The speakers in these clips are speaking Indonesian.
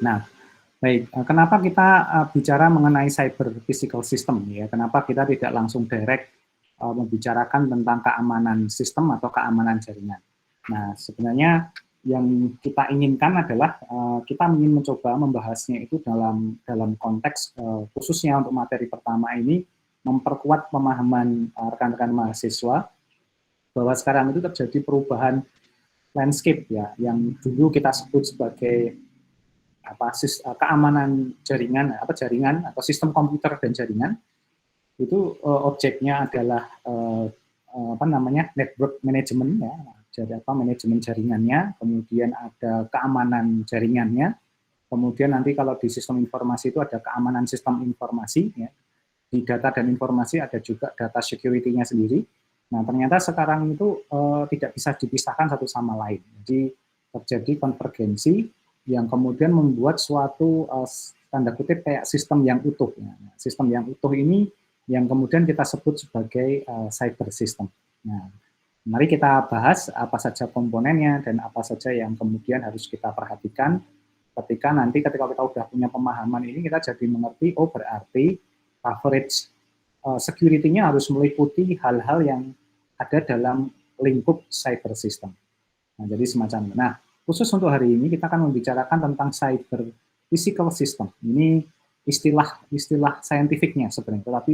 Nah, baik, kenapa kita bicara mengenai cyber physical system ya? Kenapa kita tidak langsung direct membicarakan tentang keamanan sistem atau keamanan jaringan? Nah, sebenarnya yang kita inginkan adalah kita ingin mencoba membahasnya itu dalam konteks khususnya untuk materi pertama ini memperkuat pemahaman rekan-rekan mahasiswa bahwa sekarang itu terjadi perubahan landscape ya, yang dulu kita sebut sebagai keamanan jaringan atau sistem komputer dan jaringan itu objeknya adalah network management ya, jadi manajemen jaringannya, kemudian ada keamanan jaringannya, kemudian nanti kalau di sistem informasi itu ada keamanan sistem informasi ya, di data dan informasi ada juga data security-nya sendiri. Nah, ternyata sekarang itu tidak bisa dipisahkan satu sama lain. Jadi terjadi konvergensi yang kemudian membuat suatu tanda kutip kayak sistem yang utuh. Ya. Sistem yang utuh ini yang kemudian kita sebut sebagai cyber system. Nah, mari kita bahas apa saja komponennya dan apa saja yang kemudian harus kita perhatikan ketika kita sudah punya pemahaman ini, kita jadi mengerti, oh berarti coverage security-nya harus meliputi hal-hal yang ada dalam lingkup cyber system. Nah, jadi semacam itu. Nah, khusus untuk hari ini kita akan membicarakan tentang cyber physical system. Ini istilah saintifiknya sebenarnya, tetapi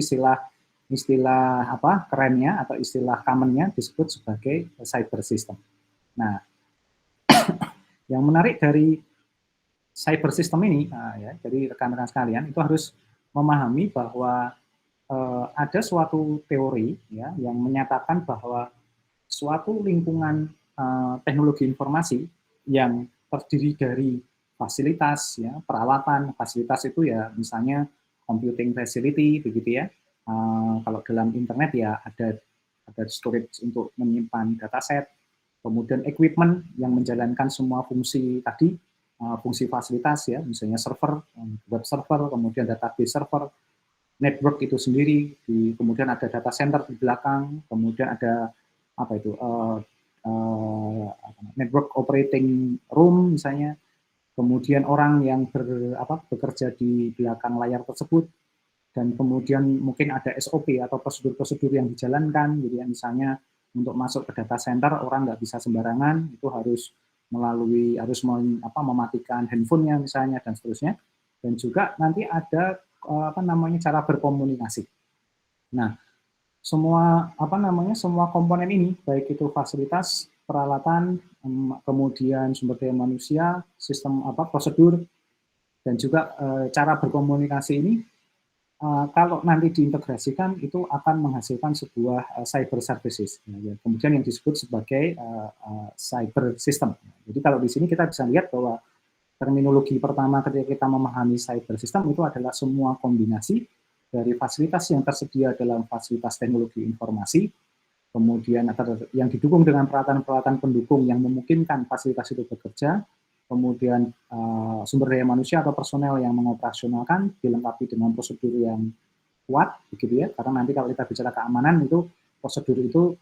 istilah kerennya atau istilah commonnya disebut sebagai cyber system. Nah, yang menarik dari cyber system ini, jadi rekan-rekan sekalian itu harus memahami bahwa ada suatu teori ya yang menyatakan bahwa suatu lingkungan teknologi informasi yang terdiri dari fasilitas ya, peralatan, fasilitas itu ya misalnya computing facility begitu ya. Kalau dalam internet ya ada storage untuk menyimpan dataset, kemudian equipment yang menjalankan semua fungsi tadi, fungsi fasilitas ya, misalnya server, web server, kemudian database server, network itu sendiri, kemudian ada data center di belakang, kemudian ada network operating room misalnya, kemudian orang yang bekerja di belakang layar tersebut, dan kemudian mungkin ada SOP atau prosedur-prosedur yang dijalankan, gitu ya, misalnya untuk masuk ke data center orang nggak bisa sembarangan, itu harus mematikan handphonenya misalnya dan seterusnya, dan juga nanti ada cara berkomunikasi. Nah, semua komponen ini, baik itu fasilitas, peralatan, kemudian sumber daya manusia, sistem prosedur, dan juga cara berkomunikasi ini, kalau nanti diintegrasikan itu akan menghasilkan sebuah cyber services, ya, kemudian yang disebut sebagai cyber system. Jadi kalau di sini kita bisa lihat bahwa terminologi pertama ketika kita memahami cyber system itu adalah semua kombinasi dari fasilitas yang tersedia dalam fasilitas teknologi informasi, kemudian yang didukung dengan peralatan-peralatan pendukung yang memungkinkan fasilitas itu bekerja, kemudian sumber daya manusia atau personel yang mengoperasionalkan, dilengkapi dengan prosedur yang kuat, begitu ya. Karena nanti kalau kita bicara keamanan itu prosedur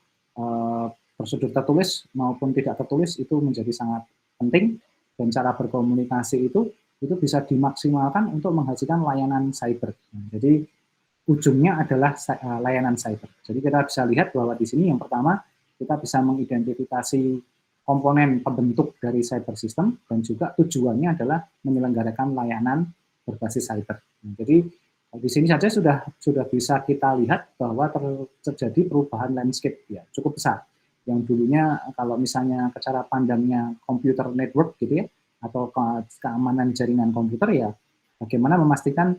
tertulis maupun tidak tertulis itu menjadi sangat penting, dan cara berkomunikasi itu bisa dimaksimalkan untuk menghasilkan layanan cyber. Jadi ujungnya adalah layanan cyber. Jadi kita bisa lihat bahwa di sini yang pertama kita bisa mengidentifikasi komponen pembentuk dari cyber system, dan juga tujuannya adalah menyelenggarakan layanan berbasis cyber. Jadi di sini saja sudah bisa kita lihat bahwa terjadi perubahan landscape ya cukup besar. Yang dulunya kalau misalnya cara pandangnya computer network gitu ya, atau keamanan jaringan komputer ya, bagaimana memastikan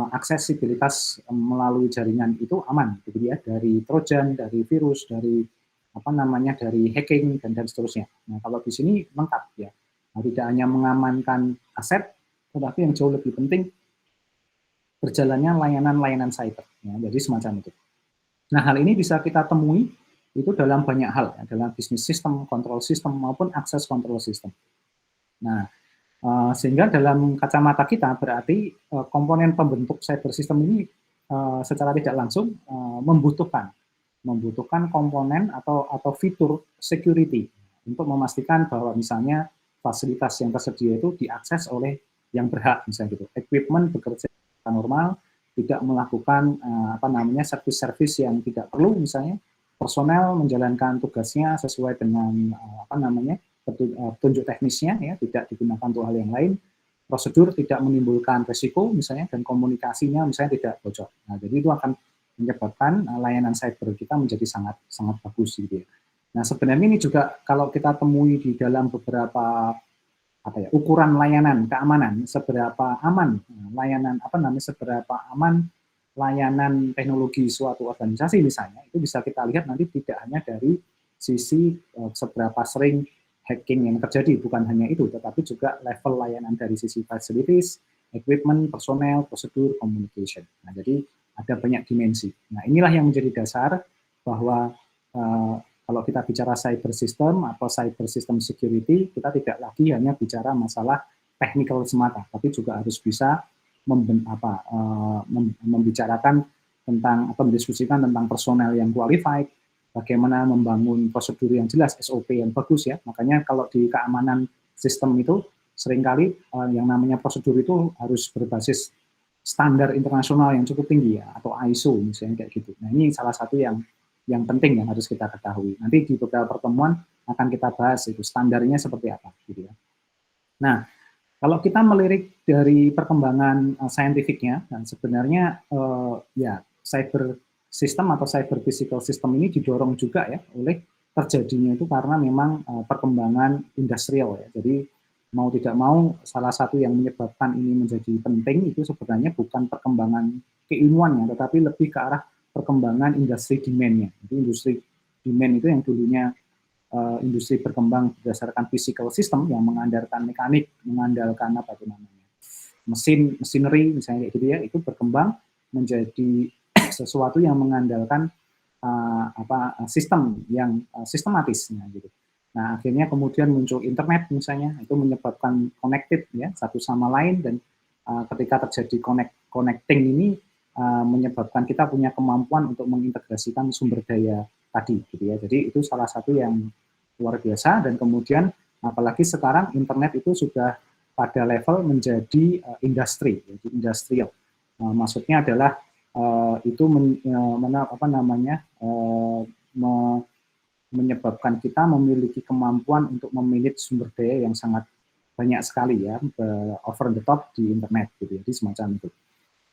aksesibilitas melalui jaringan itu aman, gitu ya, dari trojan, dari virus, dari dari hacking dan seterusnya. Nah, kalau di sini lengkap ya. Nah, tidak hanya mengamankan aset, tetapi yang jauh lebih penting berjalannya layanan-layanan cyber. Ya, jadi semacam itu. Nah, hal ini bisa kita temui itu dalam banyak hal, ya, dalam bisnis sistem, kontrol sistem, maupun akses kontrol sistem. Nah, sehingga dalam kacamata kita berarti komponen pembentuk cyber system ini secara tidak langsung membutuhkan komponen atau fitur security untuk memastikan bahwa misalnya fasilitas yang tersedia itu diakses oleh yang berhak, misalnya gitu. Equipment bekerja normal, tidak melakukan servis-servis yang tidak perlu, misalnya personel menjalankan tugasnya sesuai dengan petunjuk teknisnya, ya, tidak digunakan untuk hal yang lain, prosedur tidak menimbulkan resiko, misalnya, dan komunikasinya misalnya tidak bocor. Nah, jadi itu akan menyebabkan layanan cyber kita menjadi sangat sangat bagus, gitu ya. Nah, sebenarnya ini juga kalau kita temui di dalam beberapa ukuran layanan keamanan, seberapa aman layanan seberapa aman layanan teknologi suatu organisasi misalnya, itu bisa kita lihat nanti tidak hanya dari sisi seberapa sering hacking yang terjadi, bukan hanya itu, tetapi juga level layanan dari sisi facilities, equipment, personel, prosedur, communication. Nah, jadi ada banyak dimensi. Nah, inilah yang menjadi dasar bahwa kalau kita bicara cyber system atau cyber system security, kita tidak lagi hanya bicara masalah technical semata, tapi juga harus bisa membicarakan tentang atau mendiskusikan tentang personel yang qualified, bagaimana membangun prosedur yang jelas, SOP yang bagus, ya. Makanya kalau di keamanan sistem itu seringkali yang namanya prosedur itu harus berbasis standar internasional yang cukup tinggi, ya, atau ISO misalnya kayak gitu. Nah, ini salah satu yang penting yang harus kita ketahui. Nanti di beberapa pertemuan akan kita bahas itu standarnya seperti apa, gitu ya. Nah, kalau kita melirik dari perkembangan saintifiknya, dan sebenarnya ya cyber system atau cyber physical system ini didorong juga ya oleh terjadinya itu karena memang perkembangan industrial, ya. Jadi mau tidak mau salah satu yang menyebabkan ini menjadi penting itu sebenarnya bukan perkembangan keilmuannya, tetapi lebih ke arah perkembangan industri demand-nya. Jadi industri demand itu yang dulunya industri berkembang berdasarkan physical system yang mengandalkan mekanik, mengandalkan mesineri misalnya kayak gitu ya, itu berkembang menjadi sesuatu yang mengandalkan sistem yang sistematis, gitu. Nah, akhirnya kemudian muncul internet misalnya, itu menyebabkan connected ya satu sama lain, dan ketika terjadi connecting ini menyebabkan kita punya kemampuan untuk mengintegrasikan sumber daya tadi, gitu ya. Jadi itu salah satu yang luar biasa, dan kemudian apalagi sekarang internet itu sudah pada level menjadi industri, jadi industrial. Maksudnya adalah itu menyebabkan kita memiliki kemampuan untuk memanage sumber daya yang sangat banyak sekali ya, over the top di internet, gitu ya, jadi semacam itu.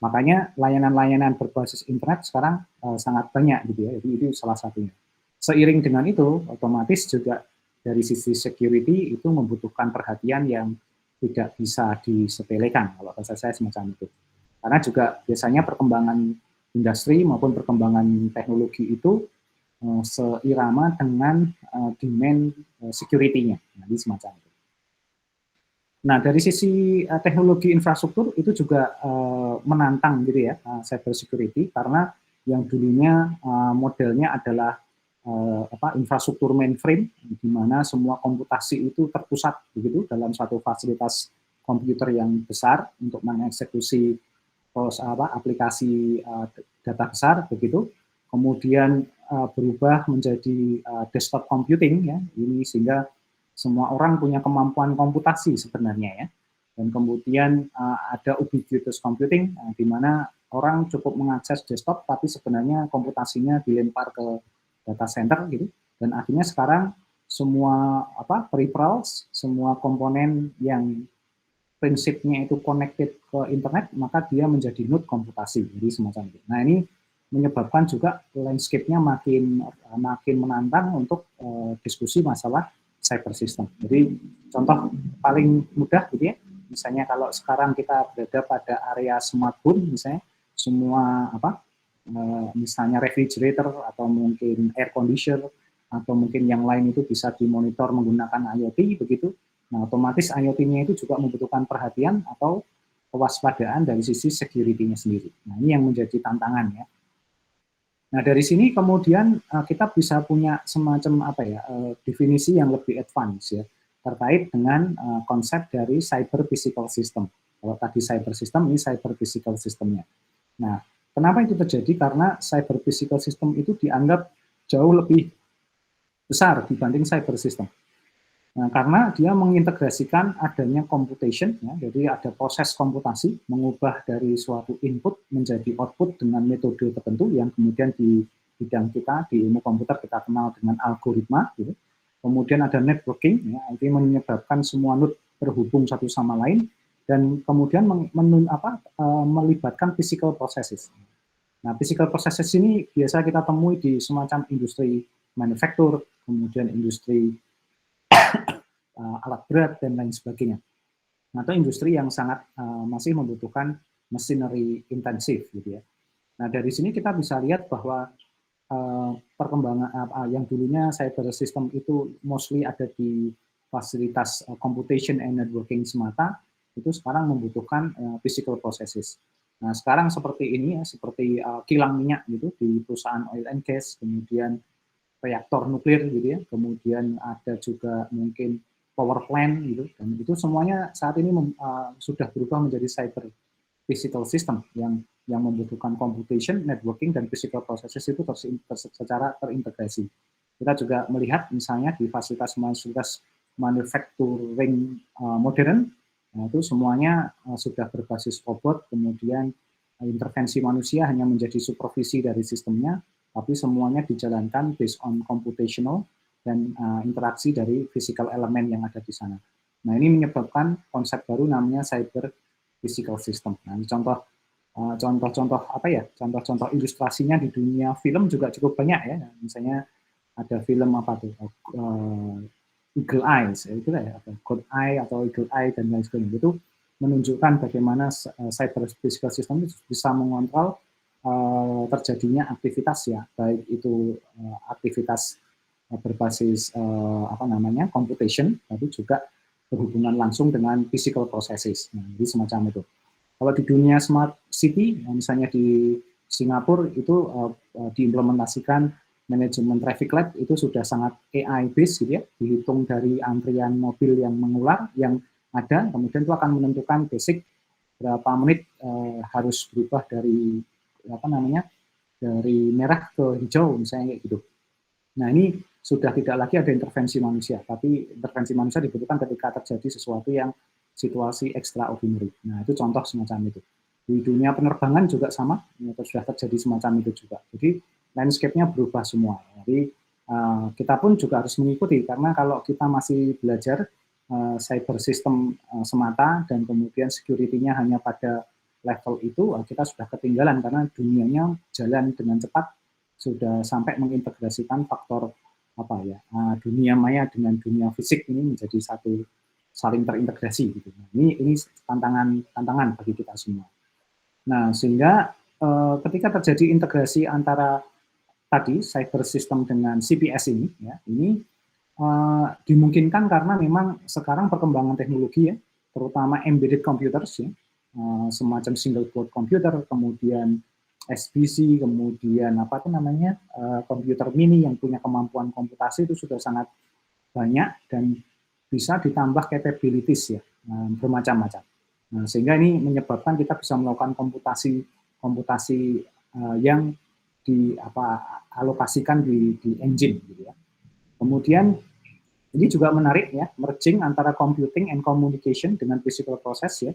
Makanya layanan-layanan berbasis internet sekarang sangat banyak, gitu ya. Jadi itu salah satunya. Seiring dengan itu, otomatis juga dari sisi security itu membutuhkan perhatian yang tidak bisa disepelekan, kalau bahasa saya semacam itu. Karena juga biasanya perkembangan industri maupun perkembangan teknologi itu seirama dengan demand security-nya, jadi semacam itu. Nah, dari sisi teknologi infrastruktur itu juga menantang gitu ya, cyber security, karena yang dulunya modelnya adalah infrastruktur mainframe, di mana semua komputasi itu terpusat begitu dalam satu fasilitas komputer yang besar untuk mengeksekusi aplikasi data besar begitu. Kemudian berubah menjadi desktop computing ya, ini sehingga semua orang punya kemampuan komputasi sebenarnya ya. Dan kemudian ada ubiquitous computing di mana orang cukup mengakses desktop tapi sebenarnya komputasinya dilempar ke data center gitu. Dan akhirnya sekarang semua peripherals, semua komponen yang prinsipnya itu connected ke internet, maka dia menjadi node komputasi, jadi semacam itu. Nah, ini menyebabkan juga landscape-nya makin menantang untuk diskusi masalah cyber system. Jadi contoh paling mudah gitu ya, misalnya kalau sekarang kita berada pada area smart home, misalnya semua misalnya refrigerator atau mungkin air conditioner atau mungkin yang lain itu bisa dimonitor menggunakan IoT begitu. Nah, otomatis IoT-nya itu juga membutuhkan perhatian atau kewaspadaan dari sisi security-nya sendiri. Nah, ini yang menjadi tantangan ya. Nah, dari sini kemudian kita bisa punya semacam definisi yang lebih advance ya, terkait dengan konsep dari cyber physical system. Kalau tadi cyber system, ini cyber physical systemnya. Nah, kenapa itu terjadi? Karena cyber physical system itu dianggap jauh lebih besar dibanding cyber system. Nah, karena dia mengintegrasikan adanya computation, ya, jadi ada proses komputasi, mengubah dari suatu input menjadi output dengan metode tertentu yang kemudian di bidang kita, di ilmu komputer kita kenal dengan algoritma. Gitu. Kemudian ada networking, ya, itu menyebabkan semua node terhubung satu sama lain, dan kemudian melibatkan physical processes. Nah, physical processes ini biasa kita temui di semacam industri manufaktur, kemudian industri alat berat, dan lain sebagainya. Atau industri yang sangat masih membutuhkan machinery intensif, gitu ya. Nah, dari sini kita bisa lihat bahwa perkembangan yang dulunya cyber system itu mostly ada di fasilitas computation and networking semata, itu sekarang membutuhkan physical processes. Nah, sekarang seperti ini ya, seperti kilang minyak gitu di perusahaan oil and gas, kemudian reaktor nuklir gitu ya, kemudian ada juga mungkin power plant gitu, dan itu semuanya saat ini sudah berubah menjadi cyber physical system yang membutuhkan computation, networking, dan physical processes itu secara terintegrasi. Kita juga melihat misalnya di fasilitas manufacturing modern, itu semuanya sudah berbasis robot, kemudian intervensi manusia hanya menjadi supervisi dari sistemnya, tapi semuanya dijalankan based on computational dan interaksi dari physical elemen yang ada di sana. Nah, ini menyebabkan konsep baru namanya cyber physical system. Nah, contoh-contoh apa ya? Contoh-contoh ilustrasinya di dunia film juga cukup banyak ya. Misalnya ada film apa tuh? Eagle Eyes, itu ya, God Eye atau Eagle Eye dan lain sebagainya. Itu menunjukkan bagaimana cyber physical system itu bisa mengontrol terjadinya aktivitas ya, baik itu aktivitas berbasis apa namanya computation, tapi juga berhubungan langsung dengan physical processes. Nah, jadi semacam itu. Kalau di dunia smart city, misalnya di Singapura itu diimplementasikan manajemen traffic light itu sudah sangat AI based gitu ya, dihitung dari antrian mobil yang mengular yang ada, kemudian itu akan menentukan basic berapa menit harus berubah dari apa namanya dari merah ke hijau misalnya kayak gitu. Nah, ini sudah tidak lagi ada intervensi manusia, tapi intervensi manusia dibutuhkan ketika terjadi sesuatu yang situasi extraordinary. Nah, itu contoh semacam itu. Di dunia penerbangan juga sama, sudah terjadi semacam itu juga. Jadi, landscape-nya berubah semua. Jadi, kita pun juga harus mengikuti, karena kalau kita masih belajar cyber system semata, dan kemudian security-nya hanya pada level itu, kita sudah ketinggalan, karena dunianya jalan dengan cepat, sudah sampai mengintegrasikan faktor apa ya dunia maya dengan dunia fisik ini menjadi satu saling terintegrasi gitu. Ini tantangan bagi kita semua. Nah, sehingga ketika terjadi integrasi antara tadi cyber system dengan CPS ini, ya, ini dimungkinkan karena memang sekarang perkembangan teknologi ya, terutama embedded computers ya, semacam single board computer, kemudian SBC, kemudian apa itu namanya komputer mini yang punya kemampuan komputasi itu sudah sangat banyak dan bisa ditambah capabilities ya bermacam-macam. Nah, sehingga ini menyebabkan kita bisa melakukan komputasi yang alokasikan di engine gitu ya. Kemudian ini juga menarik ya, merging antara computing and communication dengan physical process ya,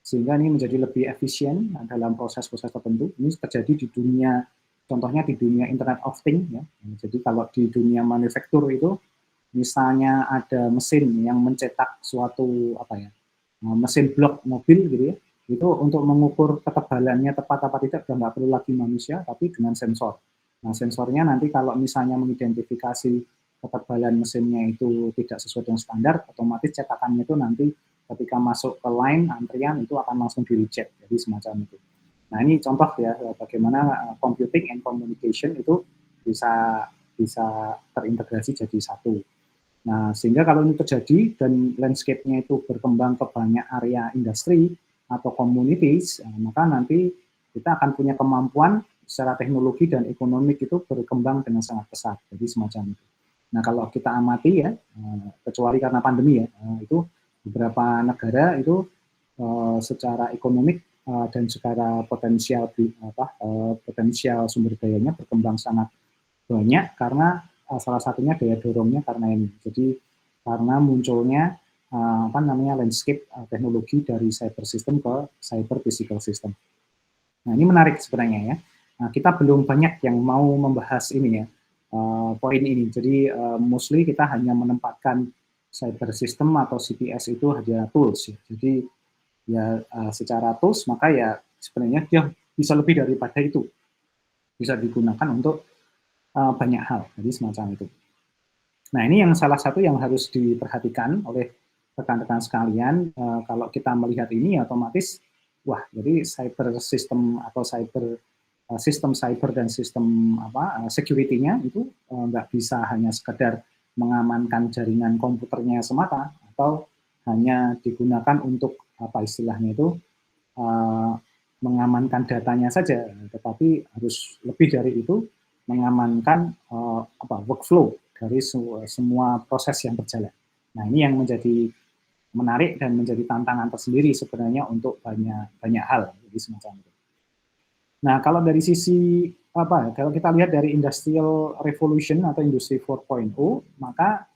sehingga ini menjadi lebih efisien dalam proses-proses tertentu. Ini terjadi di dunia, contohnya di dunia Internet of Things ya. Jadi kalau di dunia manufaktur itu, misalnya ada mesin yang mencetak suatu apa ya, mesin blok mobil gitu ya, itu untuk mengukur ketebalannya tepat apa tidak sudah nggak perlu lagi manusia, tapi dengan sensor. Nah, sensornya nanti kalau misalnya mengidentifikasi ketebalan mesinnya itu tidak sesuai dengan standar, otomatis cetakannya itu nanti ketika masuk ke line antrian itu akan langsung di reject, jadi semacam itu. Nah, ini contoh ya bagaimana computing and communication itu bisa terintegrasi jadi satu. Nah, sehingga kalau ini terjadi dan landscape-nya itu berkembang ke banyak area industri atau communities, maka nanti kita akan punya kemampuan secara teknologi dan ekonomik itu berkembang dengan sangat pesat. Jadi semacam itu. Nah, kalau kita amati ya, kecuali karena pandemi ya, itu beberapa negara itu secara ekonomik dan secara potensial sumber dayanya berkembang sangat banyak karena salah satunya daya dorongnya karena ini. Jadi karena munculnya apa namanya landscape teknologi dari cyber system ke cyber physical system. Nah, ini menarik sebenarnya ya. Nah, kita belum banyak yang mau membahas ini ya, poin ini. Jadi mostly kita hanya menempatkan cyber system atau CPS itu hanya tools ya. Jadi ya secara tools maka ya sebenarnya dia bisa lebih daripada itu. Bisa digunakan untuk banyak hal. Jadi semacam itu. Nah, ini yang salah satu yang harus diperhatikan oleh rekan-rekan sekalian. Kalau kita melihat ini otomatis wah, jadi cyber system atau sistem cyber dan sistem security-nya itu nggak bisa hanya sekedar mengamankan jaringan komputernya semata atau hanya digunakan untuk apa istilahnya itu mengamankan datanya saja, tetapi harus lebih dari itu mengamankan workflow dari semua proses yang berjalan. Nah, ini yang menjadi menarik dan menjadi tantangan tersendiri sebenarnya untuk banyak hal, jadi semacam itu. Nah, kalau dari sisi kalau kita lihat dari Industrial Revolution atau Industri 4.0, maka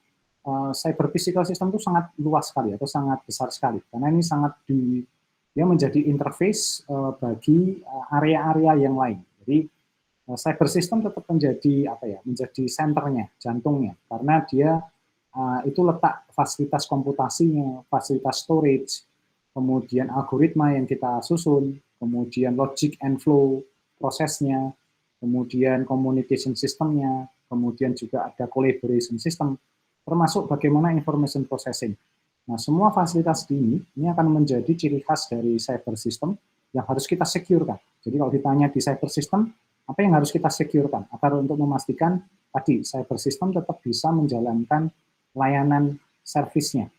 cyber physical system itu sangat luas sekali atau sangat besar sekali, karena ini sangat dia menjadi interface bagi area-area yang lain. Jadi cyber system tetap menjadi menjadi senternya, jantungnya, karena dia itu letak fasilitas komputasinya, fasilitas storage, kemudian algoritma yang kita susun, kemudian logic and flow prosesnya, kemudian communication systemnya, kemudian juga ada collaboration system, termasuk bagaimana information processing. Nah, semua fasilitas ini akan menjadi ciri khas dari cyber system yang harus kita securekan. Jadi kalau ditanya di cyber system, apa yang harus kita securekan? Agar untuk memastikan tadi cyber system tetap bisa menjalankan layanan servisnya,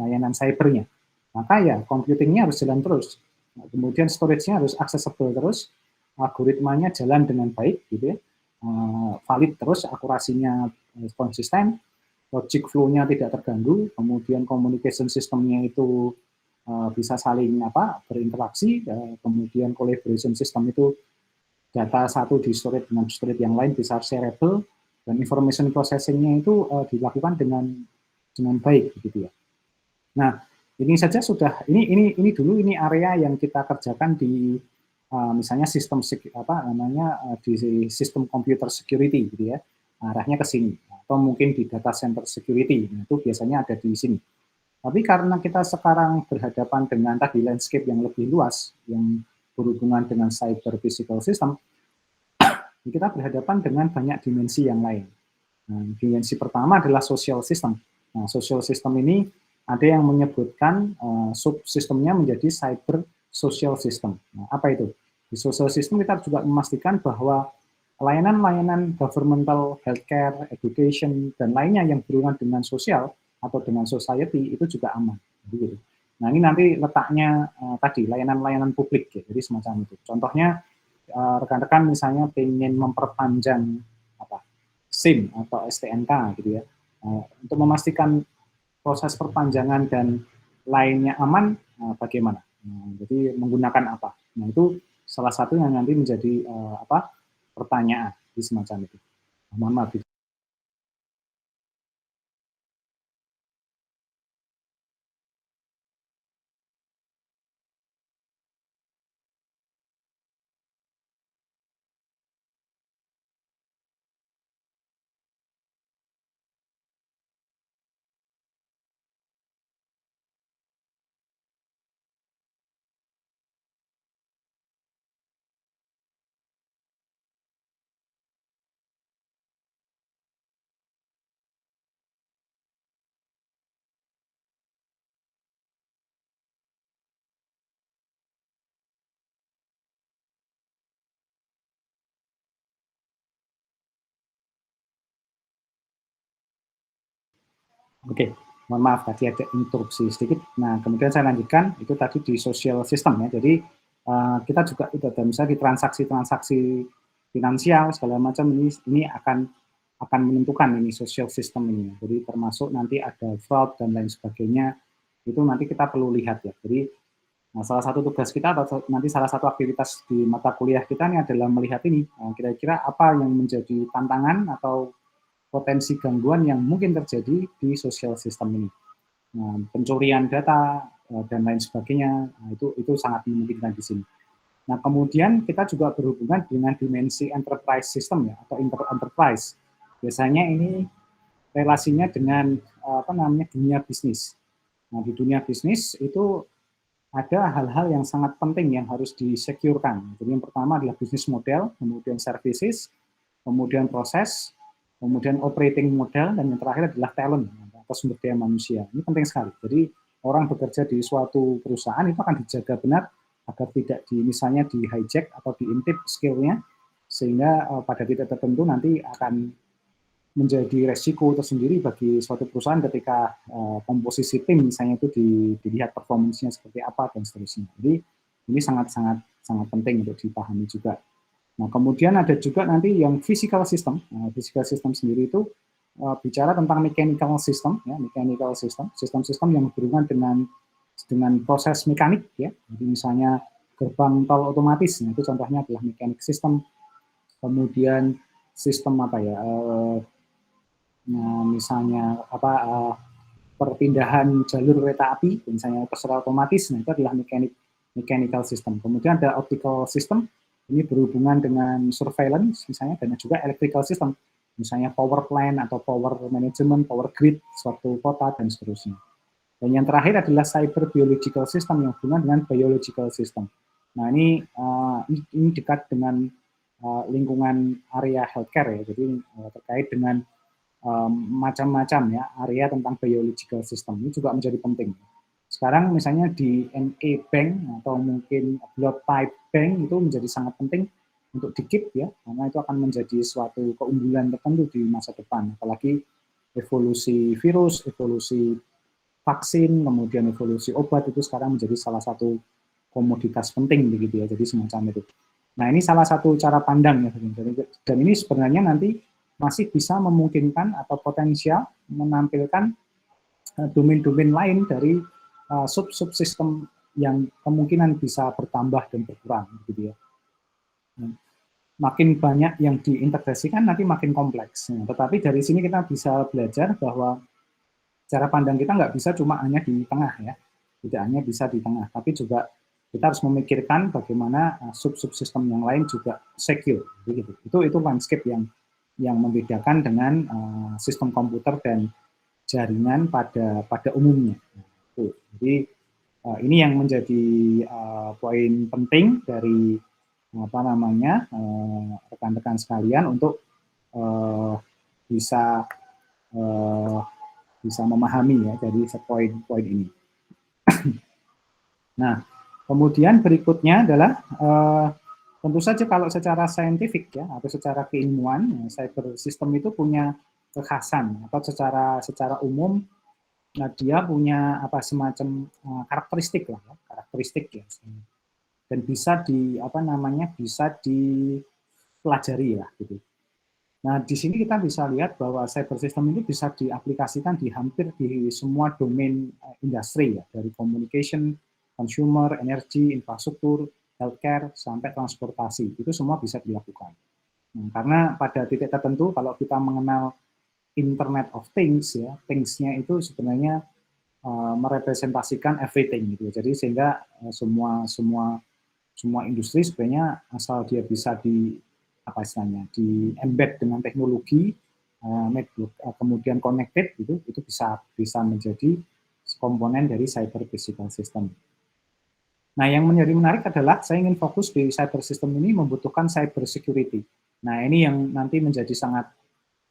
layanan cybernya. Maka ya computingnya harus jalan terus. Nah, kemudian storage-nya harus accessible terus, algoritmanya jalan dengan baik, gitu ya, valid terus, akurasinya konsisten, logic flow-nya tidak terganggu, kemudian communication system-nya itu bisa saling berinteraksi, kemudian collaboration system itu data satu di storage dengan storage yang lain bisa shareable, dan information processing-nya itu dilakukan dengan baik, gitu ya. Nah, ini saja sudah ini dulu ini area yang kita kerjakan di misalnya sistem di sistem computer security, gitu ya, arahnya ke sini, atau mungkin di data center security, itu biasanya ada di sini. Tapi karena kita sekarang berhadapan dengan tadi landscape yang lebih luas, yang berhubungan dengan cyber physical system, kita berhadapan dengan banyak dimensi yang lain. Nah, dimensi pertama adalah social system. Nah, social system ini ada yang menyebutkan subsistemnya menjadi cyber social system. Nah, apa itu? Di social system kita juga memastikan bahwa layanan-layanan governmental, healthcare, education, dan lainnya yang berhubungan dengan sosial atau dengan society itu juga aman. Gitu. Nah, ini nanti letaknya tadi layanan-layanan publik, ya, jadi semacam itu. Contohnya rekan-rekan misalnya ingin memperpanjang SIM atau STNK, gitu ya, untuk memastikan proses perpanjangan dan lainnya aman, bagaimana? Jadi menggunakan apa? Nah, itu salah satu yang nanti menjadi pertanyaan di semacam itu. Mohon maaf. Oke, mohon maaf tadi ada interupsi sedikit. Nah, kemudian saya lanjutkan, itu tadi di social system ya. Jadi kita juga itu ada misalnya di transaksi-transaksi finansial segala macam ini akan menentukan ini social system ini. Jadi termasuk nanti ada fraud dan lain sebagainya, itu nanti kita perlu lihat ya. Jadi salah satu tugas kita atau nanti salah satu aktivitas di mata kuliah kita ini adalah melihat ini kira-kira apa yang menjadi tantangan atau potensi gangguan yang mungkin terjadi di social system ini. Nah, pencurian data dan lain sebagainya, nah, itu sangat memungkinkan di sini. Nah, kemudian kita juga berhubungan dengan dimensi enterprise system ya, atau enterprise. Biasanya ini relasinya dengan dunia bisnis. Nah, di dunia bisnis itu ada hal-hal yang sangat penting yang harus disecurekan. Jadi yang pertama adalah bisnis model, kemudian services, kemudian proses, kemudian operating model, dan yang terakhir adalah talent atau sumber daya manusia. Ini penting sekali. Jadi orang bekerja di suatu perusahaan itu akan dijaga benar agar tidak misalnya di hijack atau diintip skill-nya, sehingga pada titik tertentu nanti akan menjadi resiko tersendiri bagi suatu perusahaan ketika komposisi tim misalnya itu dilihat performance-nya seperti apa dan seterusnya. Jadi ini sangat penting untuk dipahami juga. Nah, kemudian ada juga nanti yang physical system. Nah, physical system sendiri itu bicara tentang mechanical system, ya, mechanical system, sistem-sistem yang berhubungan dengan proses mekanik, ya. Jadi misalnya gerbang tol otomatis, nah, itu contohnya adalah mechanic system. Kemudian sistem misalnya perpindahan jalur kereta api, misalnya secara otomatis, nah itu adalah mechanical system. Kemudian ada optical system, ini berhubungan dengan surveillance misalnya, dan juga electrical system, misalnya power plant atau power management, power grid suatu kota dan seterusnya. Dan yang terakhir adalah cyber biological system yang berhubungan dengan biological system. Nah ini dekat dengan lingkungan area healthcare ya, jadi terkait dengan macam-macam ya area tentang biological system ini juga menjadi penting. Sekarang misalnya di NA Bank atau mungkin blood type bank itu menjadi sangat penting untuk di-keep ya, karena itu akan menjadi suatu keunggulan tertentu di masa depan, apalagi evolusi virus, evolusi vaksin, kemudian evolusi obat itu sekarang menjadi salah satu komoditas penting begitu ya, jadi semacam itu. Nah ini salah satu cara pandang ya, dan ini sebenarnya nanti masih bisa memungkinkan atau potensial menampilkan domain-domain lain dari sub-subsistem yang kemungkinan bisa bertambah dan berkurang, gitu ya. Makin banyak yang diintegrasikan nanti makin kompleks. Nah, tetapi dari sini kita bisa belajar bahwa cara pandang kita nggak bisa cuma hanya di tengah ya, tidak hanya bisa di tengah, tapi juga kita harus memikirkan bagaimana sub-subsistem yang lain juga secure, gitu. Itu landscape yang membedakan dengan sistem komputer dan jaringan pada umumnya. Jadi ini yang menjadi poin penting dari rekan-rekan sekalian untuk bisa memahami ya dari poin-poin ini. Nah, kemudian berikutnya adalah tentu saja kalau secara saintifik ya atau secara keilmuan, cyber system itu punya kekhasan atau secara umum dia punya semacam karakteristik lah, karakteristik ya, dan bisa dipelajari lah gitu. Nah di sini kita bisa lihat bahwa cyber system ini bisa diaplikasikan di hampir di semua domain industri ya, dari communication, consumer, energi, infrastruktur, healthcare, sampai transportasi, itu semua bisa dilakukan. Nah, karena pada titik tertentu, kalau kita mengenal Internet of Things, ya, things-nya itu sebenarnya merepresentasikan everything, gitu. Jadi sehingga semua industri sebenarnya asal dia bisa di embed dengan teknologi, kemudian connected, itu bisa menjadi komponen dari cyber physical system. Nah, yang menjadi menarik adalah saya ingin fokus di cyber system ini membutuhkan cyber security. Nah, ini yang nanti menjadi sangat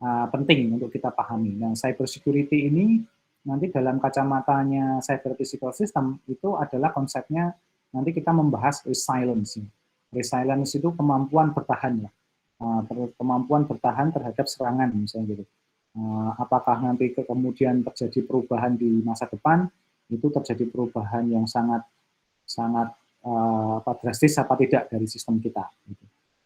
penting untuk kita pahami. Nah, cyber security ini nanti dalam kacamatanya cyber physical system itu adalah konsepnya nanti kita membahas resilience. Resilience itu kemampuan bertahan ya. Kemampuan bertahan terhadap serangan misalnya gitu. Apakah nanti kemudian terjadi perubahan di masa depan, itu terjadi perubahan yang sangat drastis apa tidak dari sistem kita. Gitu.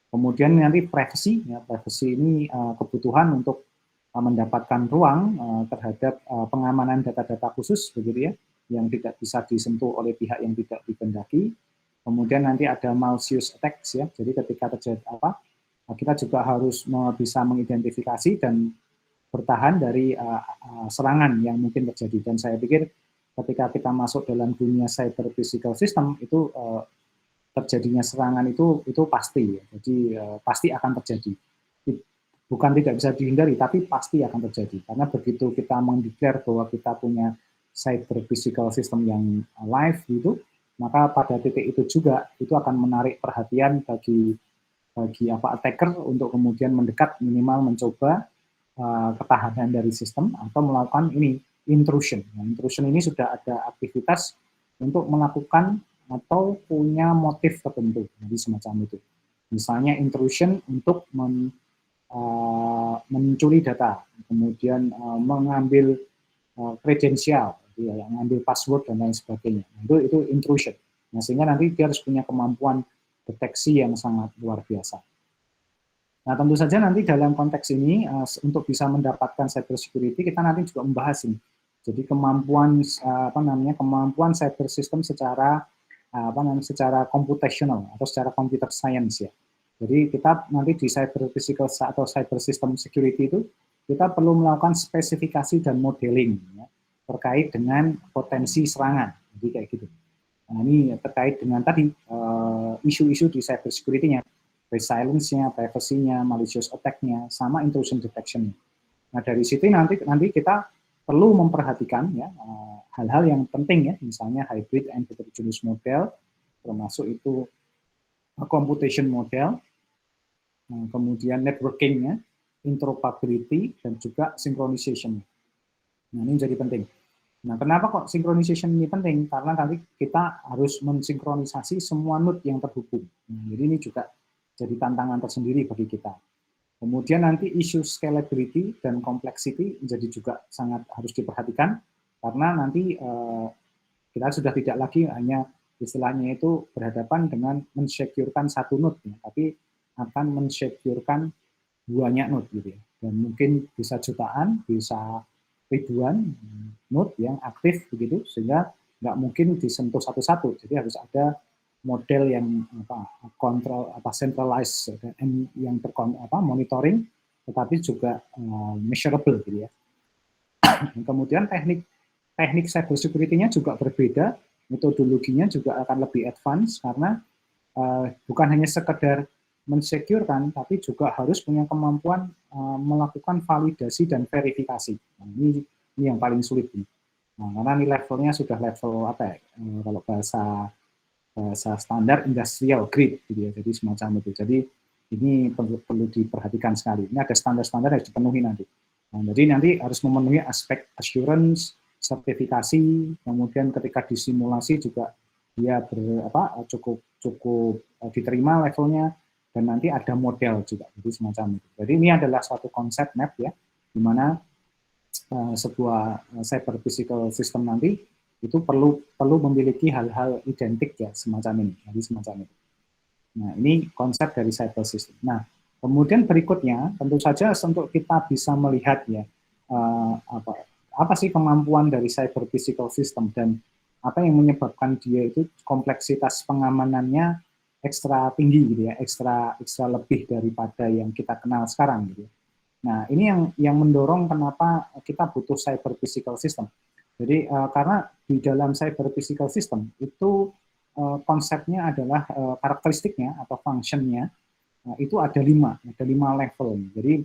Kemudian nanti privacy, ya, privacy ini kebutuhan untuk mendapatkan ruang terhadap pengamanan data-data khusus, begitu ya, yang tidak bisa disentuh oleh pihak yang tidak dikehendaki. Kemudian nanti ada malicious attacks, ya, jadi ketika terjadi kita juga harus bisa mengidentifikasi dan bertahan dari serangan yang mungkin terjadi. Dan saya pikir ketika kita masuk dalam dunia cyber physical system itu terjadinya serangan itu pasti ya. Jadi pasti akan terjadi. Bukan tidak bisa dihindari, tapi pasti akan terjadi. Karena begitu kita mendeklar bahwa kita punya cyber physical system yang live gitu, maka pada titik itu juga itu akan menarik perhatian bagi attacker untuk kemudian mendekat, minimal mencoba ketahanan dari sistem atau melakukan ini intrusion. Nah, intrusion ini sudah ada aktivitas untuk melakukan atau punya motif tertentu, jadi semacam itu. Misalnya intrusion untuk mencuri data, kemudian mengambil kredensial, mengambil password dan lain sebagainya. Itu intrusion. Nah, sehingga nanti dia harus punya kemampuan deteksi yang sangat luar biasa. Nah, tentu saja nanti dalam konteks ini untuk bisa mendapatkan cyber security kita nanti juga membahas ini. Jadi kemampuan kemampuan cyber system secara secara computational atau secara computer science ya. Jadi kita nanti di cyber physical atau cyber system security itu kita perlu melakukan spesifikasi dan modeling ya, terkait dengan potensi serangan. Jadi kayak gitu. Nah, ini terkait dengan tadi isu-isu di cyber security-nya, resilience-nya, privacy-nya, malicious attack-nya, sama intrusion detection-nya. Nah, dari situ nanti kita perlu memperhatikan ya hal-hal yang penting ya, misalnya hybrid and heterogeneous model, termasuk itu computation model, kemudian networking-nya, interoperability, dan juga synchronization. Nah, ini jadi penting. Nah, kenapa kok synchronization ini penting? Karena nanti kita harus mensinkronisasi semua node yang terhubung. Nah, jadi ini juga jadi tantangan tersendiri bagi kita. Kemudian nanti isu scalability dan complexity menjadi juga sangat harus diperhatikan, karena nanti kita sudah tidak lagi hanya istilahnya itu berhadapan dengan mensecurekan satu node, ya, tapi akan mensecurekan banyak node gitu ya. Dan mungkin bisa jutaan, bisa ribuan node yang aktif begitu, sehingga nggak mungkin disentuh satu-satu. Jadi harus ada model yang kontrol centralized dan yang monitoring, tetapi juga measurable gitu ya. Kemudian teknik cyber security-nya juga berbeda, metodologinya juga akan lebih advance karena bukan hanya sekedar mensecurekan, tapi juga harus punya kemampuan melakukan validasi dan verifikasi. Nah, ini yang paling sulit. Nah, karena ini levelnya sudah level kalau bahasa standar industrial grade, gitu ya. Jadi semacam itu. Jadi ini perlu diperhatikan sekali. Ini ada standar-standar yang harus dipenuhi nanti. Nah, jadi nanti harus memenuhi aspek assurance, sertifikasi, kemudian ketika disimulasi juga dia cukup diterima levelnya, dan nanti ada model juga, jadi semacam itu. Jadi ini adalah suatu konsep map ya, di mana sebuah cyber physical system nanti itu perlu memiliki hal-hal identik ya, semacam ini, jadi semacam itu. Nah, ini konsep dari cyber system. Nah, kemudian berikutnya tentu saja untuk kita bisa melihat ya apa sih kemampuan dari cyber physical system dan apa yang menyebabkan dia itu kompleksitas pengamanannya ekstra tinggi gitu ya, ekstra lebih daripada yang kita kenal sekarang gitu. Nah, ini yang mendorong kenapa kita butuh cyber physical system. Jadi karena di dalam cyber physical system itu konsepnya adalah karakteristiknya atau functionnya itu ada 5 level. Jadi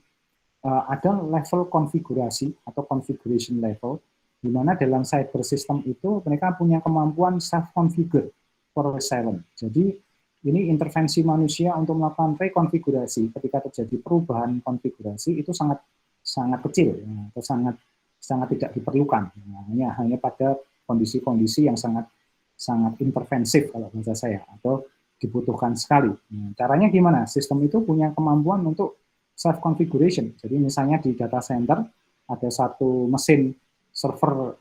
ada level konfigurasi atau configuration level, di mana dalam cyber system itu mereka punya kemampuan self-configure for resilience. Jadi ini intervensi manusia untuk melakukan rekonfigurasi ketika terjadi perubahan konfigurasi itu sangat kecil atau sangat tidak diperlukan. Hanya pada kondisi-kondisi yang sangat intervensif kalau bahasa saya, atau dibutuhkan sekali. Caranya gimana? Sistem itu punya kemampuan untuk self configuration. Jadi misalnya di data center ada satu mesin server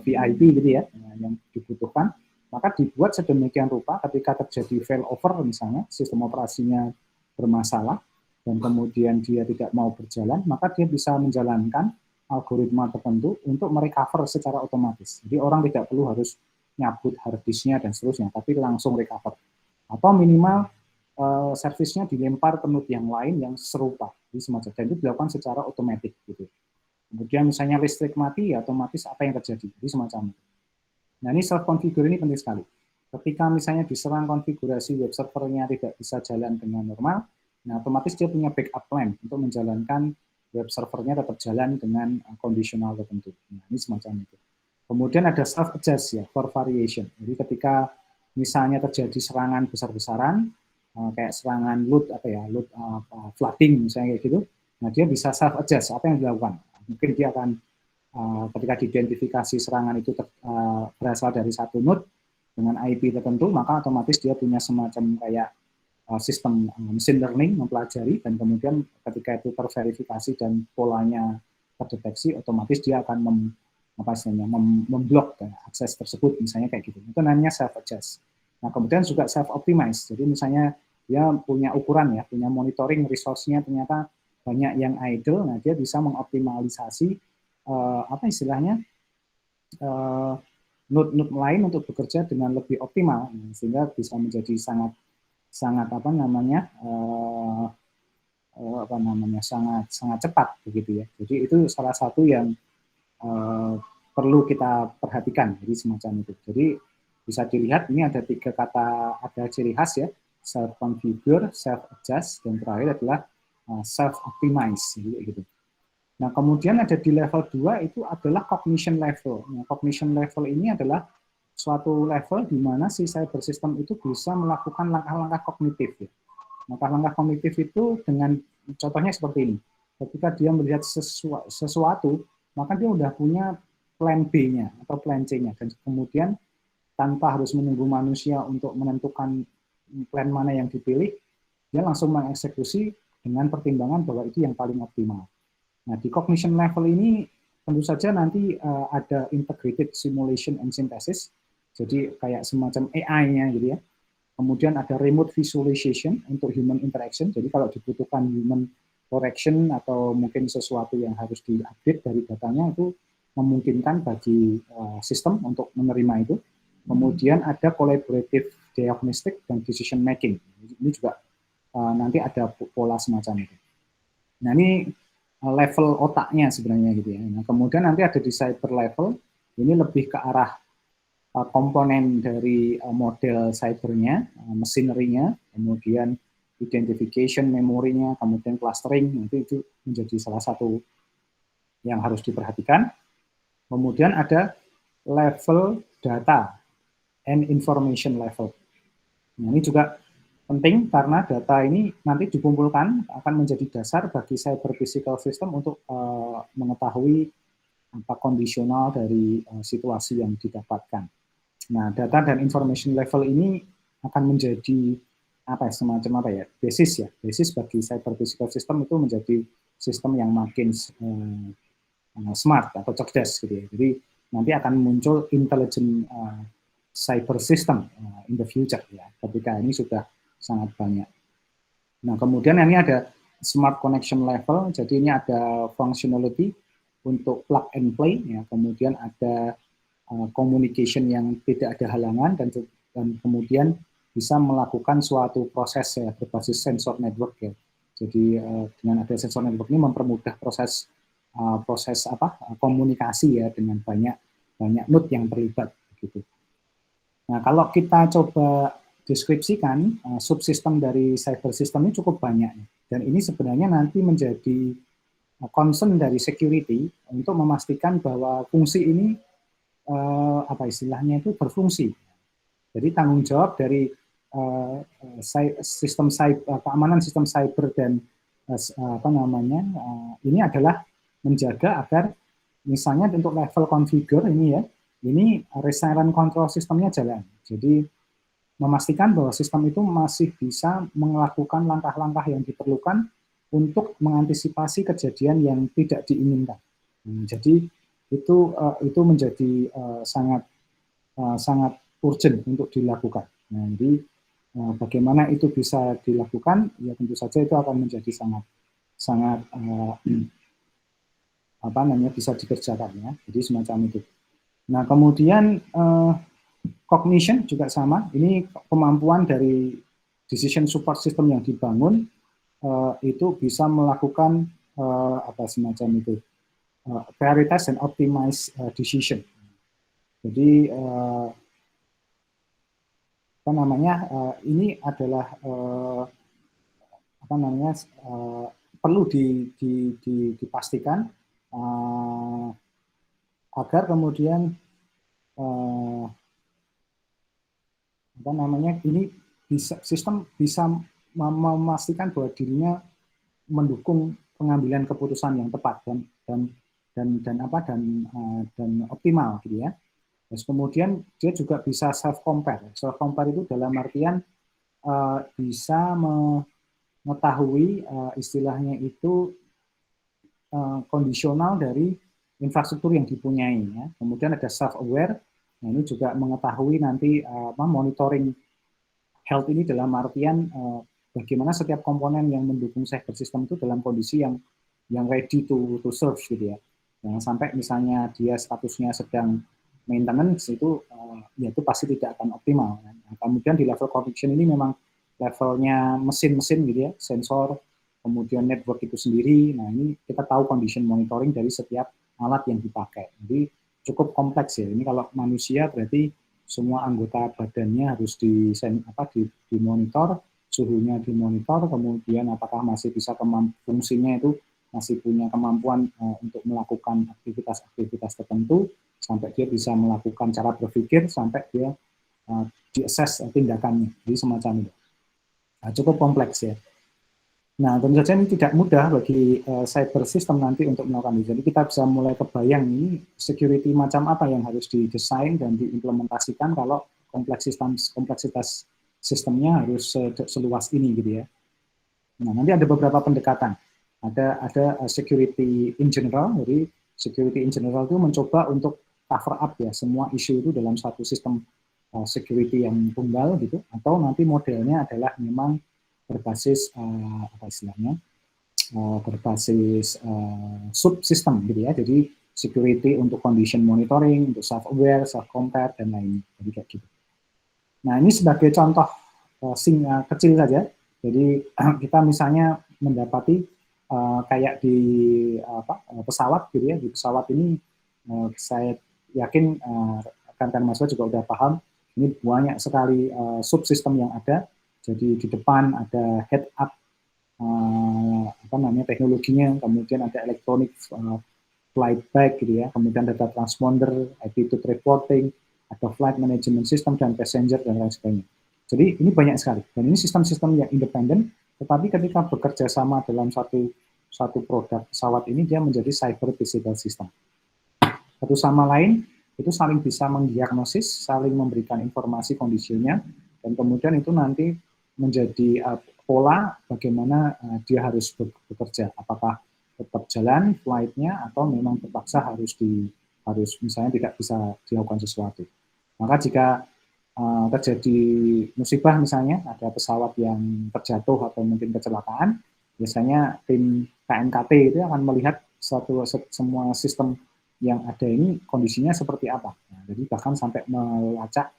VIP gitu ya yang dibutuhkan, maka dibuat sedemikian rupa ketika terjadi failover misalnya, sistem operasinya bermasalah dan kemudian dia tidak mau berjalan, maka dia bisa menjalankan algoritma tertentu untuk merecover secara otomatis. Jadi orang tidak perlu harus nyabut hard disk-nya dan seterusnya, tapi langsung recover. Atau minimal servisnya dilempar ke node yang lain yang serupa, jadi semacam, dan itu dilakukan secara otomatis gitu. Kemudian misalnya listrik mati, ya otomatis apa yang terjadi, jadi semacam itu. Nah ini self configure ini penting sekali. Ketika misalnya diserang konfigurasi web servernya tidak bisa jalan dengan normal, nah otomatis dia punya backup plan untuk menjalankan web servernya tetap jalan dengan kondisional tertentu. Nah ini semacam itu. Kemudian ada self adjust ya, for variation. Jadi ketika misalnya terjadi serangan besar-besaran, kayak serangan load flooding misalnya kayak gitu, nah dia bisa self adjust. Apa yang dilakukan? Mungkin dia akan ketika diidentifikasi serangan itu berasal dari satu node dengan IP tertentu, maka otomatis dia punya semacam kayak sistem machine learning mempelajari, dan kemudian ketika itu terverifikasi dan polanya terdeteksi, otomatis dia akan memblok akses tersebut, misalnya kayak gitu. Itu namanya self adjust. Nah kemudian juga self optimize. Jadi misalnya dia punya ukuran ya, punya monitoring resource-nya ternyata banyak yang idle, nah dia bisa mengoptimalisasi node-node lain untuk bekerja dengan lebih optimal, sehingga bisa menjadi sangat sangat cepat begitu ya. Jadi itu salah satu yang perlu kita perhatikan, jadi semacam itu. Jadi bisa dilihat ini ada 3 kata, ada ciri khas ya, self configure, self adjust, dan terakhir adalah self optimize gitu. Nah, kemudian ada di level 2 itu adalah cognition level. Nah, cognition level ini adalah suatu level di mana si cyber system itu bisa melakukan langkah-langkah kognitif. Ya. Langkah-langkah kognitif itu dengan contohnya seperti ini. Ketika dia melihat sesuatu, maka dia sudah punya plan B-nya atau plan C-nya. Dan kemudian tanpa harus menunggu manusia untuk menentukan plan mana yang dipilih, dia langsung mengeksekusi dengan pertimbangan bahwa itu yang paling optimal. Nah, di cognition level ini tentu saja nanti ada integrated simulation and synthesis, jadi kayak semacam AI-nya gitu ya. Kemudian ada remote visualization untuk human interaction, jadi kalau dibutuhkan human correction atau mungkin sesuatu yang harus diupdate dari datanya, itu memungkinkan bagi sistem untuk menerima itu. Kemudian ada collaborative diagnostic dan decision making, ini juga nanti ada pola semacam itu. Nah ini level otaknya sebenarnya gitu ya. Nah, kemudian nanti ada di cyber level, ini lebih ke arah komponen dari model cybernya, machinery-nya, kemudian identification, memorinya, kemudian clustering, nanti itu menjadi salah satu yang harus diperhatikan. Kemudian ada level data and information level. Nah, ini juga penting karena data ini nanti dikumpulkan akan menjadi dasar bagi cyber physical system untuk mengetahui apa kondisional dari situasi yang didapatkan. Nah, data dan information level ini akan menjadi basis bagi cyber physical system itu menjadi sistem yang makin smart atau cerdas gitu ya. Jadi nanti akan muncul intelligent cyber system in the future ya. Ketika ini sudah sangat banyak. Nah, kemudian ini ada smart connection level, jadi ini ada functionality untuk plug and play, ya. Kemudian ada communication yang tidak ada halangan, dan kemudian bisa melakukan suatu proses ya, berbasis sensor network ya. Jadi dengan ada sensor network ini mempermudah proses komunikasi ya dengan banyak node yang terlibat gitu. Nah, kalau kita coba deskripsikan subsistem dari cyber system ini cukup banyak, dan ini sebenarnya nanti menjadi concern dari security untuk memastikan bahwa fungsi ini istilahnya itu berfungsi. Jadi tanggung jawab dari sistem keamanan sistem cyber dan ini adalah menjaga agar misalnya untuk level configure ini ya, ini resilient control sistemnya jalan. Jadi memastikan bahwa sistem itu masih bisa melakukan langkah-langkah yang diperlukan untuk mengantisipasi kejadian yang tidak diinginkan. Jadi itu menjadi sangat urgent untuk dilakukan. Nah, jadi bagaimana itu bisa dilakukan? Ya tentu saja itu akan menjadi sangat bisa dikerjakan ya. Jadi semacam itu. Nah, kemudian cognition juga sama, ini kemampuan dari decision support system yang dibangun itu bisa melakukan apa semacam itu prioritize and optimize decision. Jadi apa namanya ini adalah apa namanya perlu dipastikan agar kemudian apa namanya ini sistem bisa memastikan bahwa dirinya mendukung pengambilan keputusan yang tepat dan optimal gitu ya. Terus kemudian dia juga bisa self compare. Self compare itu dalam artian bisa mengetahui istilahnya itu kondisional dari infrastruktur yang dipunyai ya. Kemudian ada self aware. Nah, ini juga mengetahui nanti monitoring health ini dalam artian bagaimana setiap komponen yang mendukung cyber system itu dalam kondisi yang ready to serve gitu ya. Jangan sampai misalnya dia statusnya sedang maintenance itu ya itu pasti tidak akan optimal. Nah, kemudian di level conviction ini memang levelnya mesin-mesin gitu ya, sensor, kemudian network itu sendiri. Nah, ini kita tahu condition monitoring dari setiap alat yang dipakai. Jadi cukup kompleks ya. Ini kalau manusia berarti semua anggota badannya harus dimonitor, suhunya dimonitor, kemudian apakah masih bisa fungsinya itu masih punya kemampuan untuk melakukan aktivitas-aktivitas tertentu, sampai dia bisa melakukan cara berpikir, sampai dia di-assess tindakannya, jadi semacam itu. Nah, cukup kompleks ya. Nah, tentu saja ini tidak mudah bagi cyber system nanti untuk melakukan itu. Jadi kita bisa mulai kebayang ini security macam apa yang harus didesain dan diimplementasikan kalau kompleksitas sistemnya harus seluas ini gitu ya. Nah, nanti ada beberapa pendekatan. Ada security in general, jadi security in general itu mencoba untuk cover up ya semua isu itu dalam satu sistem security yang tunggal gitu, atau nanti modelnya adalah memang berbasis apa istilahnya berbasis subsystem gitu ya, jadi security untuk condition monitoring, untuk self aware, self compare dan lainnya, jadi kayak gitu. Nah, ini sebagai contoh kecil saja. Jadi kita misalnya mendapati kayak di pesawat gitu ya, di pesawat ini saya yakin rekan-rekan mahasiswa juga udah paham, ini banyak sekali subsistem yang ada. Jadi di depan ada head up teknologinya, kemudian ada electronic flight bag gitu ya, kemudian data transponder, attitude reporting, ada flight management system dan passenger dan lain sebagainya. Jadi ini banyak sekali, dan ini sistem-sistem yang independen, tetapi ketika bekerja sama dalam satu produk pesawat ini, dia menjadi cyber physical system. Satu sama lain itu saling bisa mendiagnosis, saling memberikan informasi kondisinya, dan kemudian itu nanti menjadi pola bagaimana dia harus bekerja. Apakah tetap jalan flight-nya atau memang terpaksa harus misalnya tidak bisa dilakukan sesuatu. Maka jika terjadi musibah misalnya, ada pesawat yang terjatuh atau mungkin kecelakaan, biasanya tim KNKT itu akan melihat semua sistem yang ada ini kondisinya seperti apa. Nah, jadi bahkan sampai melacak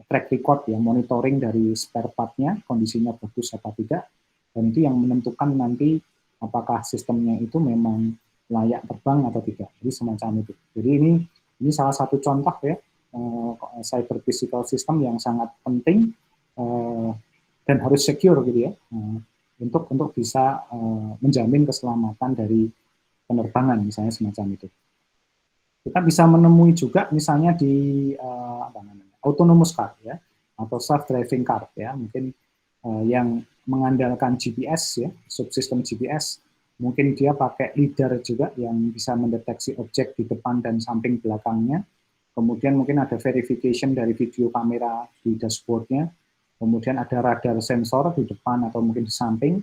track record ya, monitoring dari spare part-nya, kondisinya bagus atau tidak, dan itu yang menentukan nanti apakah sistemnya itu memang layak terbang atau tidak. Jadi semacam itu. Jadi ini salah satu contoh ya, cyber physical system yang sangat penting dan harus secure gitu ya, untuk bisa menjamin keselamatan dari penerbangan misalnya semacam itu. Kita bisa menemui juga misalnya di autonomous car ya, atau self driving car ya, mungkin yang mengandalkan GPS ya, subsistem GPS, mungkin dia pakai lidar juga yang bisa mendeteksi objek di depan dan samping belakangnya. Kemudian mungkin ada verification dari video kamera di dashboard-nya, kemudian ada radar sensor di depan atau mungkin di samping,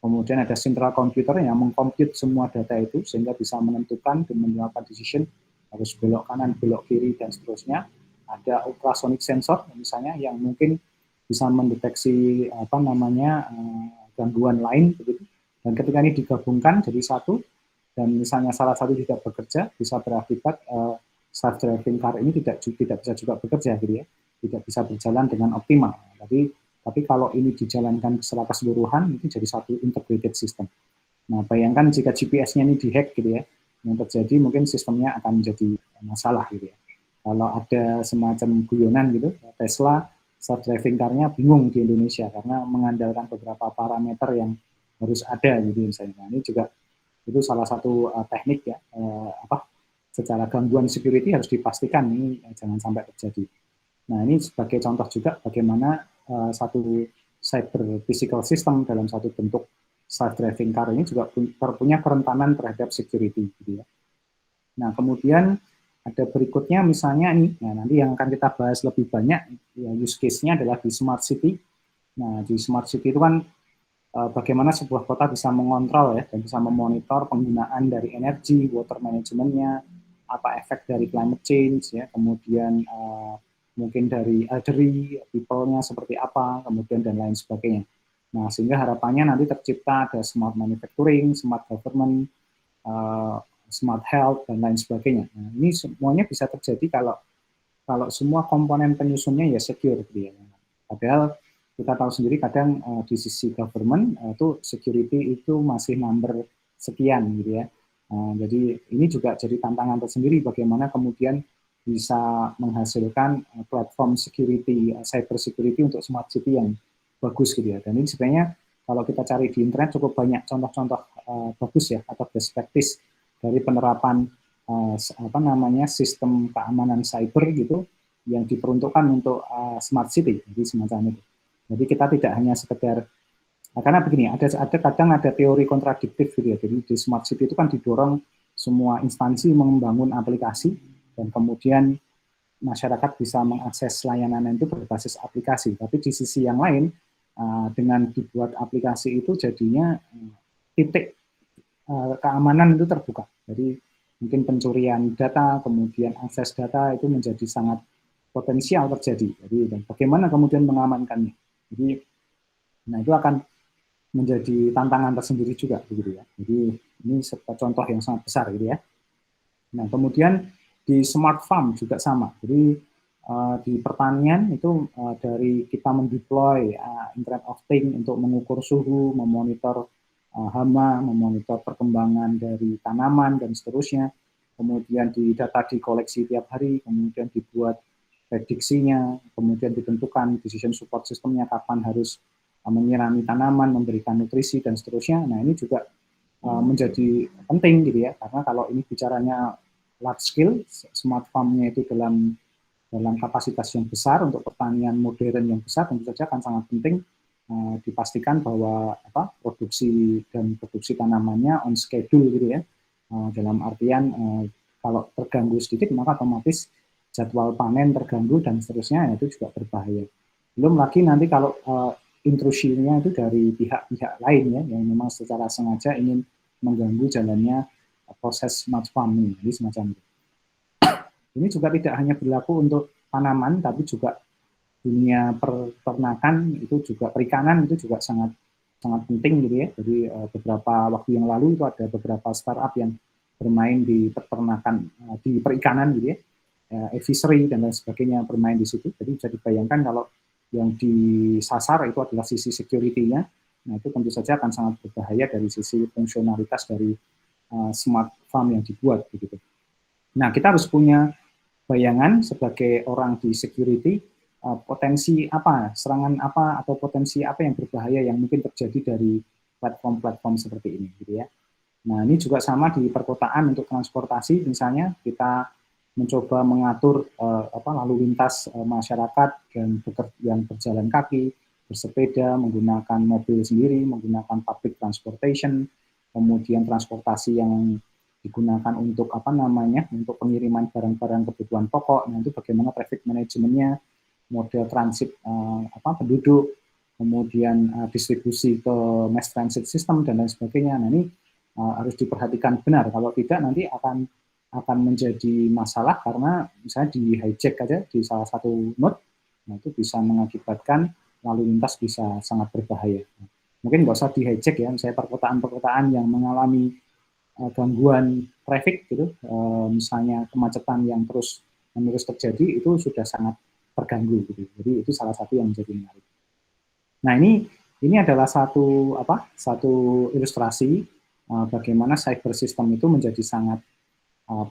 kemudian ada central computer yang mengkomput semua data itu sehingga bisa menentukan dan melakukan decision harus belok kanan, belok kiri, dan seterusnya. Ada ultrasonic sensor misalnya yang mungkin bisa mendeteksi gangguan lain begitu. Dan ketika ini digabungkan jadi satu, dan misalnya salah satu tidak bekerja, bisa berakibat self-driving car ini tidak bisa juga bekerja gitu ya, tidak bisa berjalan dengan optimal. Tapi Tapi kalau ini dijalankan secara keseluruhan, itu jadi satu integrated system. Nah, bayangkan jika GPS-nya ini dihack gitu ya, yang terjadi mungkin sistemnya akan menjadi masalah gitu ya. Kalau ada semacam guyonan gitu, Tesla self-driving car-nya bingung di Indonesia karena mengandalkan beberapa parameter yang harus ada gitu misalnya. Nah, ini juga itu salah satu teknik ya, secara gangguan security harus dipastikan ini jangan sampai terjadi. Nah, ini sebagai contoh juga bagaimana satu cyber physical system dalam satu bentuk self-driving car ini juga punya kerentanan terhadap security. Gitu ya. Nah, kemudian ada berikutnya misalnya ini, nah nanti yang akan kita bahas lebih banyak, ya, use case-nya adalah di smart city. Nah, di smart city itu kan bagaimana sebuah kota bisa mengontrol ya, dan bisa memonitor penggunaan dari energi, water management-nya, apa efek dari climate change, ya, kemudian mungkin dari elderly, people-nya seperti apa, kemudian dan lain sebagainya. Nah, sehingga harapannya nanti tercipta ada smart manufacturing, smart government, smart health, dan lain sebagainya. Nah, ini semuanya bisa terjadi kalau semua komponen penyusunnya ya secure. Gitu ya. Padahal kita tahu sendiri kadang di sisi government itu security itu masih number sekian gitu ya. Jadi ini juga jadi tantangan tersendiri bagaimana kemudian bisa menghasilkan platform security, cyber security untuk smart city yang bagus gitu ya. Dan ini sebenarnya kalau kita cari di internet cukup banyak contoh-contoh bagus ya atau best practice dari penerapan sistem keamanan cyber gitu yang diperuntukkan untuk smart city, jadi semacam itu. Jadi kita tidak hanya sekedar karena begini, ada kadang ada teori kontradiktif gitu ya. Jadi di smart city itu kan didorong semua instansi membangun aplikasi dan kemudian masyarakat bisa mengakses layanan itu berbasis aplikasi. Tapi di sisi yang lain, dengan dibuat aplikasi itu jadinya titik keamanan itu terbuka. Jadi mungkin pencurian data, kemudian akses data itu menjadi sangat potensial terjadi. Jadi dan bagaimana kemudian mengamankannya. Jadi, nah itu akan menjadi tantangan tersendiri juga, begitu ya. Jadi ini contoh yang sangat besar, gitu ya. Nah kemudian di smart farm juga sama. Jadi di pertanian itu dari kita mendeploy Internet of Things untuk mengukur suhu, memonitor hama, memonitor perkembangan dari tanaman dan seterusnya. Kemudian di data dikoleksi tiap hari, kemudian dibuat prediksinya, kemudian ditentukan decision support systemnya kapan harus menyirami tanaman, memberikan nutrisi dan seterusnya. Nah ini juga menjadi penting gitu ya, karena kalau ini bicaranya large scale, smart farm-nya itu dalam kapasitas yang besar untuk pertanian modern yang besar, tentu saja akan sangat penting dipastikan bahwa produksi tanamannya on schedule gitu ya. Dalam artian kalau terganggu sedikit maka otomatis jadwal panen terganggu dan seterusnya, itu juga berbahaya. Belum lagi nanti kalau intrusinya itu dari pihak-pihak lain ya, yang memang secara sengaja ingin mengganggu jalannya proses smart farming, jadi semacam itu. Ini juga tidak hanya berlaku untuk tanaman, tapi juga dunia peternakan itu juga, perikanan itu juga sangat penting gitu ya. Jadi beberapa waktu yang lalu itu ada beberapa startup yang bermain di peternakan, di perikanan gitu ya, fishery dan lain sebagainya bermain di situ. Jadi bisa dibayangkan kalau yang disasar itu adalah sisi security-nya, nah itu tentu saja akan sangat berbahaya dari sisi fungsionalitas dari smart farm yang dibuat begitu. Nah kita harus punya bayangan sebagai orang di security, potensi apa, serangan apa atau potensi apa yang berbahaya yang mungkin terjadi dari platform-platform seperti ini gitu ya. Nah ini juga sama di perkotaan untuk transportasi, misalnya kita mencoba mengatur lalu lintas masyarakat yang berjalan kaki, bersepeda, menggunakan mobil sendiri, menggunakan public transportation, kemudian transportasi yang digunakan untuk untuk pengiriman barang-barang kebutuhan pokok. Nah itu bagaimana traffic manajemennya, model transit penduduk, kemudian distribusi ke mass transit system dan lain sebagainya. Nah ini harus diperhatikan benar, kalau tidak nanti akan menjadi masalah karena misalnya di hijack aja di salah satu node, nah itu bisa mengakibatkan lalu lintas bisa sangat berbahaya. Mungkin nggak usah di hijack ya, misalnya perkotaan-perkotaan yang mengalami gangguan traffic gitu, misalnya kemacetan yang terus terjadi itu sudah sangat terganggu gitu. Jadi itu salah satu yang menjadi menarik. Nah, ini adalah satu ilustrasi bagaimana cyber system itu menjadi sangat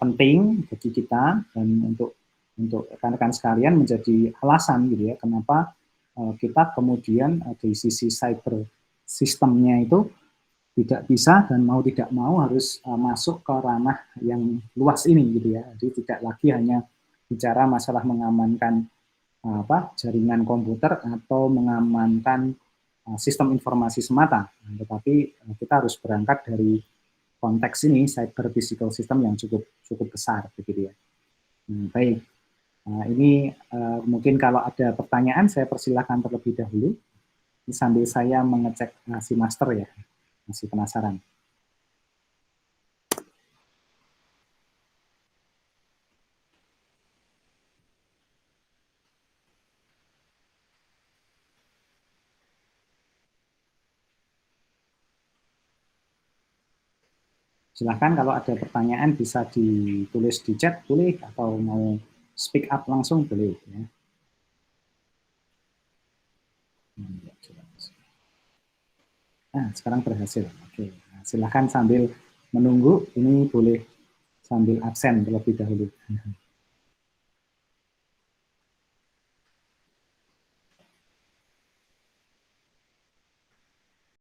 penting bagi kita dan untuk rekan-rekan sekalian menjadi alasan gitu ya kenapa kita kemudian di sisi cyber sistemnya itu tidak bisa dan mau tidak mau harus masuk ke ranah yang luas ini gitu ya. Jadi tidak lagi hanya bicara masalah mengamankan jaringan komputer atau mengamankan sistem informasi semata, tetapi kita harus berangkat dari konteks ini cyber physical system yang cukup cukup besar begitu ya. Baik, ini mungkin kalau ada pertanyaan saya persilahkan terlebih dahulu sambil saya mengecek si master ya, masih penasaran. Silahkan kalau ada pertanyaan bisa ditulis di chat boleh atau mau speak up langsung boleh ya. Nah, sekarang berhasil. Oke, nah, silahkan sambil menunggu ini boleh sambil absen terlebih dahulu.